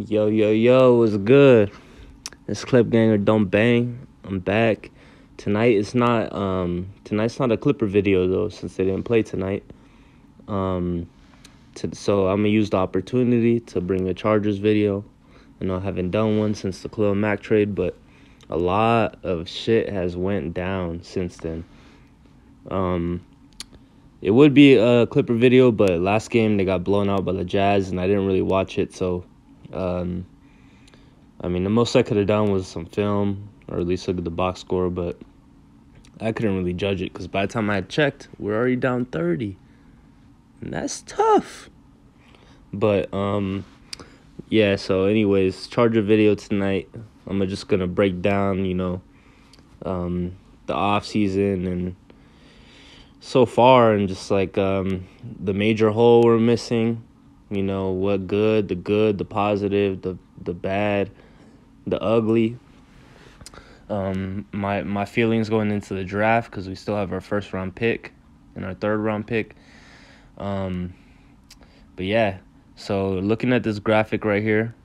Yo, yo, yo, what's good? It's Clip Ganger Don't Bang. I'm back. Tonight's not a Clipper video though, since they didn't play tonight. Um so I'm gonna use the opportunity to bring a Chargers video. I haven't done one since the Khalil Mack trade, but a lot of shit has went down since then. It would be a Clipper video, but last game they got blown out by the Jazz and I didn't really watch it, so the most I could have done was some film, or at least look at the box score, but I couldn't really judge it because by the time I had checked, we're already down 30. And that's tough. But, yeah, so anyways, Charger video tonight. I'm just going to break down, the off season and so far, and just like the major hole we're missing. What good, the positive, the bad, the ugly. My feelings going into the draft, because we still have our first round pick and our third round pick. But yeah, so looking at this graphic right here,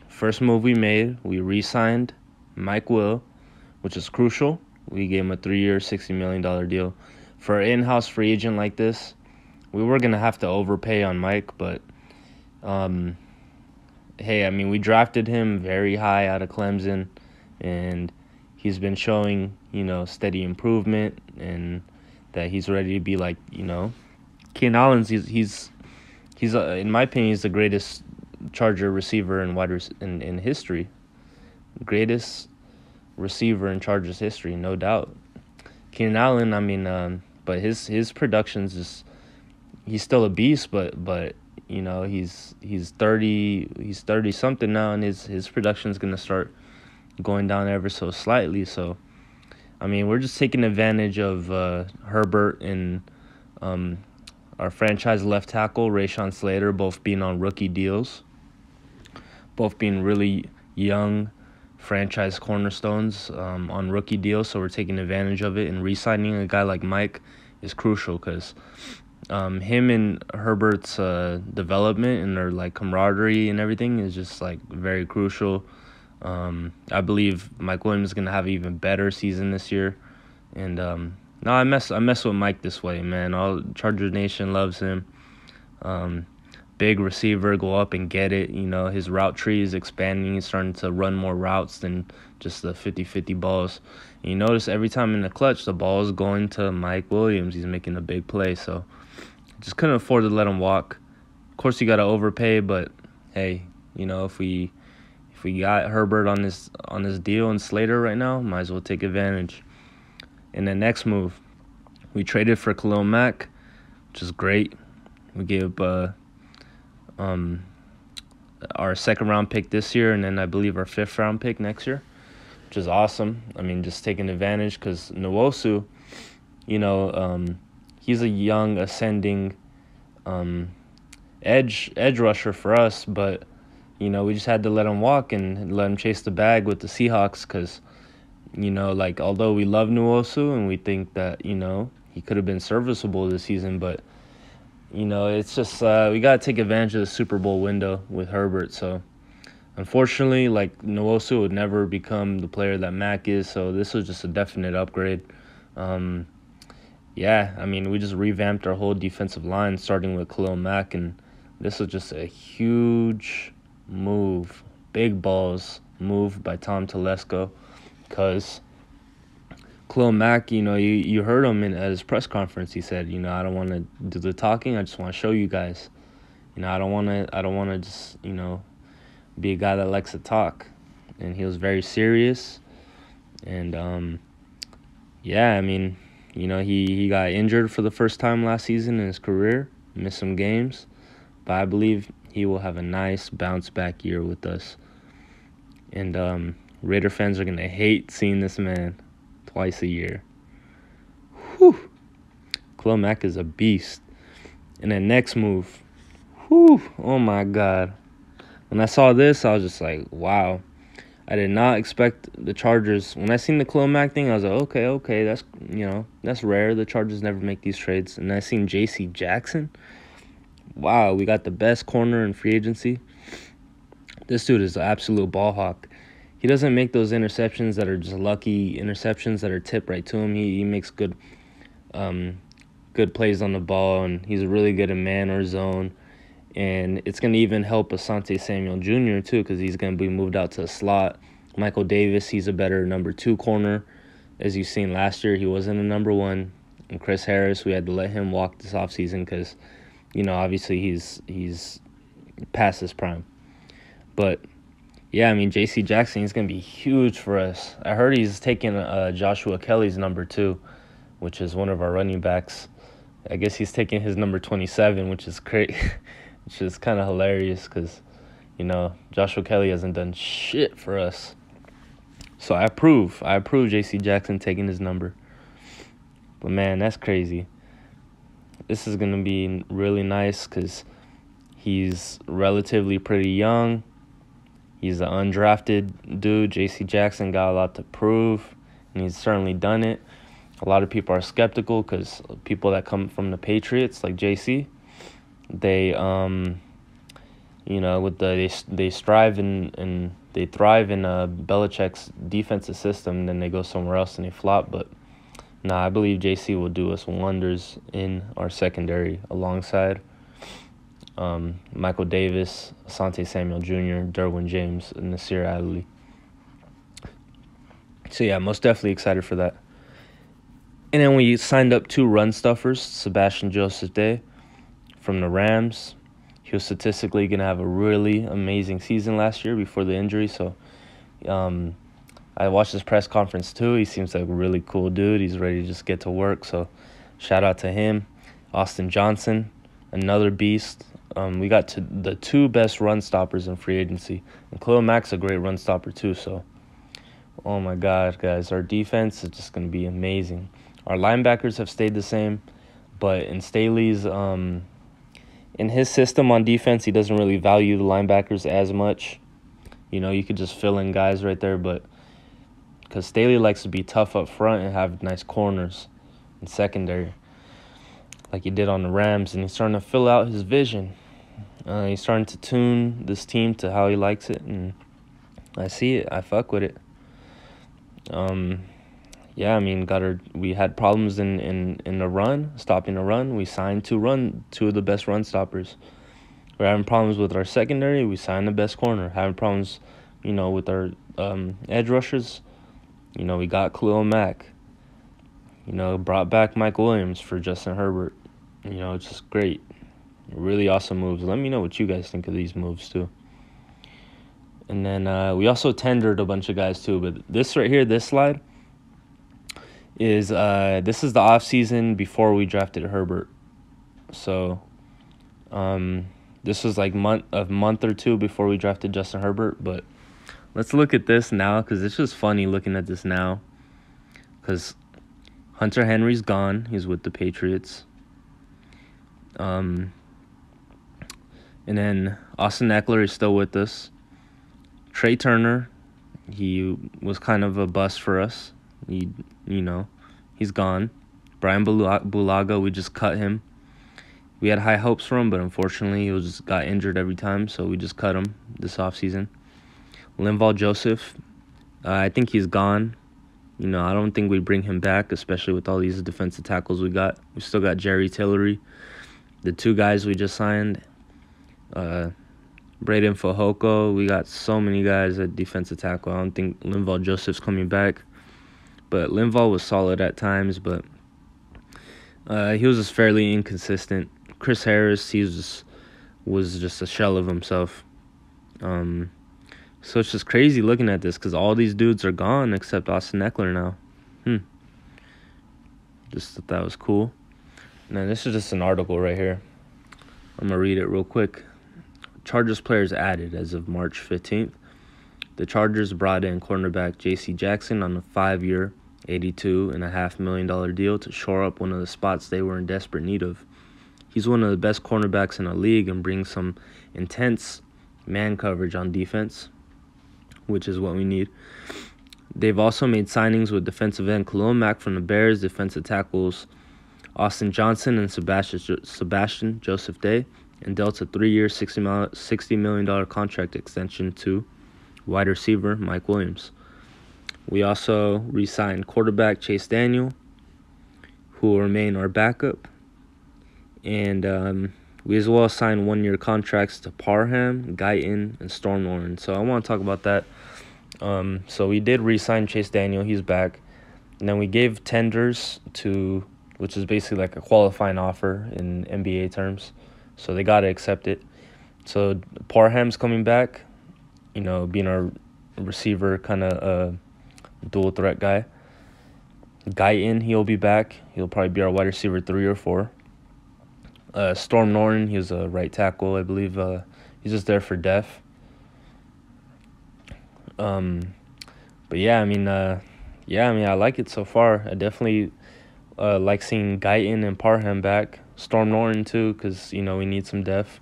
first move we made, we re-signed Mike Will, which is crucial. We gave him a 3-year, $60 million deal. For an in-house free agent like this, we were going to have to overpay on Mike, but hey, we drafted him very high out of Clemson, and he's been showing, steady improvement, and that he's ready to be like, Keenan Allen's. He's in my opinion, he's the greatest Charger receiver in history. Greatest receiver in Chargers history, no doubt. Keenan Allen, but his production's just, he's still a beast, but he's 30 something now, and his production's gonna start going down ever so slightly. So we're just taking advantage of Herbert and our franchise left tackle Rashawn Slater, both being on rookie deals, both being really young franchise cornerstones on rookie deals. So we're taking advantage of it, and re-signing a guy like Mike is crucial because him and Herbert's development and their like camaraderie and everything is just like very crucial. I believe Mike Williams is gonna have an even better season this year, and no, I mess with Mike this way, man. All Charger Nation loves him. Big receiver, go up and get it. His route tree is expanding. He's starting to run more routes than just the 50-50 balls. And you notice every time in the clutch, the ball is going to Mike Williams. He's making a big play, so just couldn't afford to let him walk. Of course, you got to overpay, but hey, if we got Herbert on this deal and Slater right now, might as well take advantage. In the next move, we traded for Khalil Mack, which is great. We gave our second-round pick this year, and then I believe our fifth-round pick next year, which is awesome. Just taking advantage because Nwosu, he's a young, ascending edge rusher for us, but, we just had to let him walk and let him chase the bag with the Seahawks because, although we love Nwosu and we think that, he could have been serviceable this season, but it's just we got to take advantage of the Super Bowl window with Herbert. So, unfortunately, Nwosu would never become the player that Mack is, so this was just a definite upgrade. We just revamped our whole defensive line, starting with Khalil Mack, and this was just a huge move, big balls move by Tom Telesco, because Khalil Mack, you heard him at his press conference. He said, I don't want to do the talking. I just want to show you guys. I don't want to just, be a guy that likes to talk. And he was very serious. And, he got injured for the first time last season in his career, missed some games. But I believe he will have a nice bounce-back year with us. And Raider fans are going to hate seeing this man twice a year. Whew. Khalil Mack is a beast. And then next move. Whew. Oh my God. When I saw this, I was just like, wow. I did not expect the Chargers. When I seen the Khalil Mack thing, I was like, okay, that's rare. The Chargers never make these trades. And I seen J.C. Jackson. Wow, we got the best corner in free agency. This dude is an absolute ball hawk. He doesn't make those interceptions that are just lucky interceptions that are tipped right to him. He makes good plays on the ball, and he's really good in man or zone. And it's going to even help Asante Samuel Jr. too, because he's going to be moved out to a slot. Michael Davis, he's a better number 2 corner. As you've seen last year, he wasn't a number 1. And Chris Harris, we had to let him walk this offseason because, obviously he's past his prime. But, yeah, I mean, J.C. Jackson, he's going to be huge for us. I heard he's taking Joshua Kelly's number 2, which is one of our running backs. I guess he's taking his number 27, which is great, which is kind of hilarious because, Joshua Kelly hasn't done shit for us. So I approve J.C. Jackson taking his number. But, man, that's crazy. This is going to be really nice because he's relatively pretty young. He's an undrafted dude. J.C. Jackson got a lot to prove, and he's certainly done it. A lot of people are skeptical because people that come from the Patriots, like JC, they they strive and they thrive in Belichick's defensive system. Then they go somewhere else and they flop. But I believe JC will do us wonders in our secondary alongside Michael Davis, Asante Samuel Jr., Derwin James, and Nasir Adderley. So yeah, most definitely excited for that. And then we signed up 2 run stuffers, Sebastian Joseph Day from the Rams. He was statistically going to have a really amazing season last year before the injury. So I watched his press conference too. He seems like a really cool dude. He's ready to just get to work. So shout out to him. Austin Johnson, another beast. We got to the 2 best run stoppers in free agency. And Khalil Mack's a great run stopper too. So, oh my God, guys. Our defense is just going to be amazing. Our linebackers have stayed the same, but in Staley's in his system on defense, he doesn't really value the linebackers as much. You could just fill in guys right there, but because Staley likes to be tough up front and have nice corners in secondary, like he did on the Rams, and he's starting to fill out his vision. He's starting to tune this team to how he likes it, and I see it. I fuck with it. Yeah, I mean, we had problems in the run, stopping the run. We signed 2 of the best run stoppers. We're having problems with our secondary. We signed the best corner. Having problems, with our edge rushers. We got Khalil Mack. Brought back Mike Williams for Justin Herbert. It's just great. Really awesome moves. Let me know what you guys think of these moves, too. And then we also tendered a bunch of guys, too. But this right here, this slide, is this is the off season before we drafted Herbert. So this was like a month or 2 before we drafted Justin Herbert. But let's look at this now because it's just funny looking at this now. Because Hunter Henry's gone. He's with the Patriots. And then Austin Eckler is still with us. Trey Turner, he was kind of a bust for us. He's gone. Brian Bulaga, we just cut him. We had high hopes for him, but unfortunately he just got injured every time, so we just cut him this offseason. Linval Joseph, I think he's gone. I don't think we bring him back, especially with all these defensive tackles we got. We still got Jerry Tillery. The 2 guys we just signed, Braden Fajoko. We got so many guys at defensive tackle. I don't think Linval Joseph's coming back. But Linval was solid at times, but he was just fairly inconsistent. Chris Harris, was just a shell of himself. So it's just crazy looking at this because all these dudes are gone except Austin Eckler now. Just thought that was cool. And then this is just an article right here. I'm going to read it real quick. Chargers players added as of March 15th. The Chargers brought in cornerback J.C. Jackson on a 5-year, $82.5 million deal to shore up one of the spots they were in desperate need of. He's one of the best cornerbacks in the league and brings some intense man coverage on defense, which is what we need. They've also made signings with defensive end Khalil Mack from the Bears, defensive tackles Austin Johnson and Sebastian Joseph Day, and dealt a 3-year, $60 million contract extension to wide receiver Mike Williams. We also re-signed quarterback Chase Daniel, who will remain our backup. And we as well signed 1-year contracts to Parham, Guyton, and Storm Norton. So I want to talk about that. So we did re-sign Chase Daniel. He's back. And then we gave tenders to, which is basically like a qualifying offer in NBA terms. So they got to accept it. So Parham's coming back, being our receiver, kind of dual threat guy. Guyton, he'll be back. He'll probably be our wide receiver 3 or 4. Storm Norton, he was a right tackle, I believe. He's just there for depth. But yeah, I like it so far. I definitely like seeing Guyton and Parham back. Storm Norton too, because we need some depth.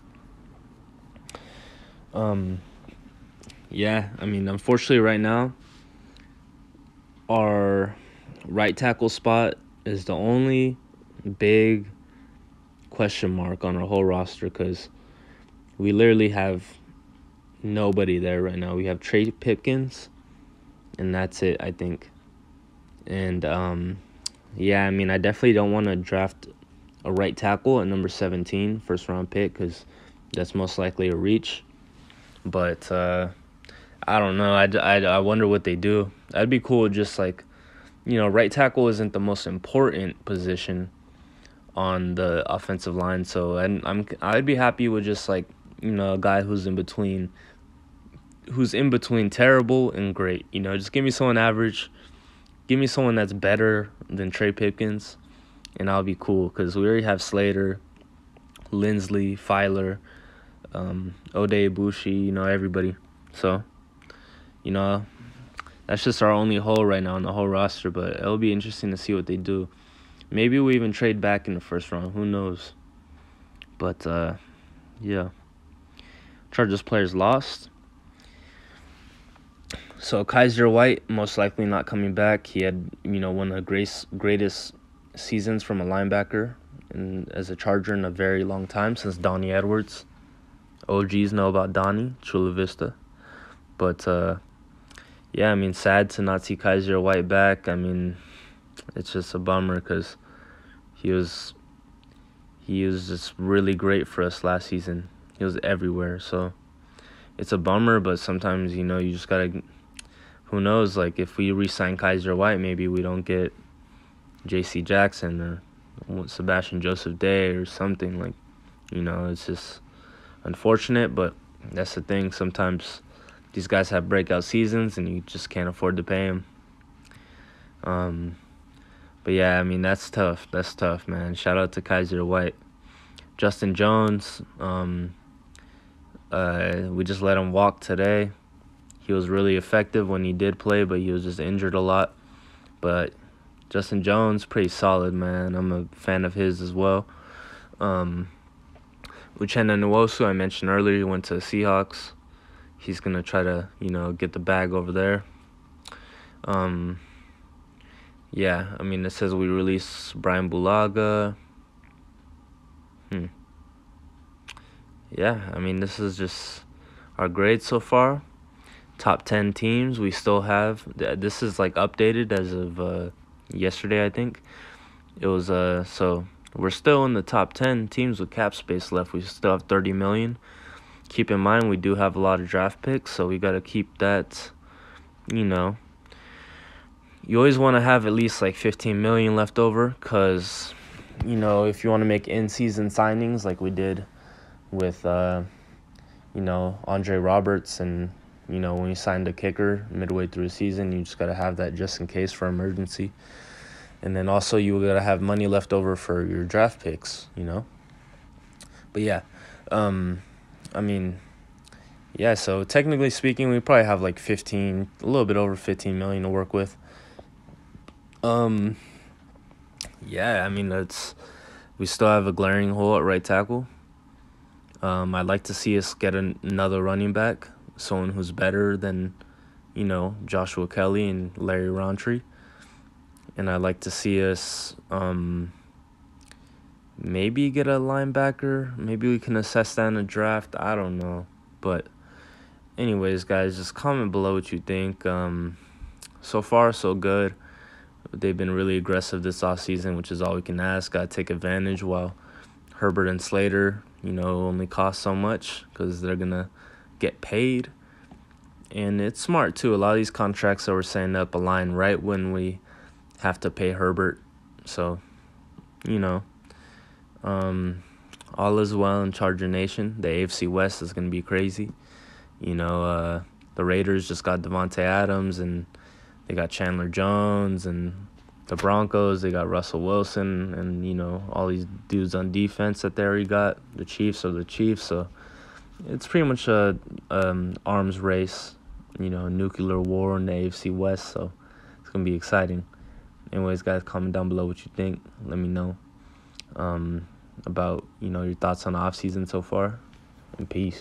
Unfortunately right now, our right tackle spot is the only big question mark on our whole roster, because we literally have nobody there right now. We have Trey Pipkins, and that's it, I think. And I definitely don't want to draft a right tackle at number 17, first round pick, because that's most likely a reach. But I don't know. I wonder what they do. That'd be cool. Just like, right tackle isn't the most important position on the offensive line. So I'd be happy with just like, a guy who's in between terrible and great. Just give me someone average. Give me someone that's better than Trey Pipkins, and I'll be cool, because we already have Slater, Lindsley, Filer, Ode Ibushi, everybody. So, that's just our only hole right now in the whole roster, but it'll be interesting to see what they do. Maybe we even trade back in the first round. Who knows? But, yeah. Chargers players lost. So Kaiser White most likely not coming back. He had, one of the greatest seasons from a linebacker and as a Charger in a very long time, since Donnie Edwards. OGs know about Donnie, Chula Vista. But, sad to not see Kaiser White back. It's just a bummer, because he was just really great for us last season. He was everywhere. So it's a bummer, but sometimes, you just got to, who knows, like if we re-sign Kaiser White, maybe we don't get J.C. Jackson or Sebastian Joseph Day or something. Like, it's just unfortunate, but that's the thing. Sometimes these guys have breakout seasons and you just can't afford to pay them. But yeah, that's tough. That's tough, man. Shout out to Kaiser White. Justin Jones, we just let him walk today. He was really effective when he did play, but he was just injured a lot. But Justin Jones, pretty solid, man. I'm a fan of his as well. Uchenna Nwosu, I mentioned earlier, he went to the Seahawks. He's going to try to, get the bag over there. It says we released Brian Bulaga. This is just our grade so far. Top 10 teams we still have. This is like updated as of yesterday, I think. It was so we're still in the top 10 teams with cap space left. We still have $30 million. Keep in mind we do have a lot of draft picks, so we got to keep that, You always want to have at least like $15 million left over, because if you want to make in-season signings like we did with Andre Roberts, and when we signed a kicker midway through the season, you just got to have that just in case for emergency. And then also you got to have money left over for your draft picks, But yeah, so technically speaking, we probably have like a little bit over 15 million to work with. We still have a glaring hole at right tackle. I'd like to see us get another running back, someone who's better than, Joshua Kelly and Larry Rountree. And I'd like to see us, maybe get a linebacker. Maybe we can assess that in a draft. I don't know. But anyways, guys, just comment below what you think. So far, so good. They've been really aggressive this offseason, which is all we can ask. Got to take advantage while Herbert and Slater, only cost so much because they're going to get paid. And it's smart, too. A lot of these contracts that we're setting up align right when we have to pay Herbert. So, all is well in Charger Nation. The AFC West is going to be crazy. The Raiders just got Devontae Adams, and they got Chandler Jones, and the Broncos, they got Russell Wilson, and, all these dudes on defense that they already got. The Chiefs are the Chiefs, so it's pretty much a arms race, nuclear war in the AFC West, so it's going to be exciting. Anyways, guys, comment down below what you think. Let me know about, your thoughts on the offseason so far, and peace.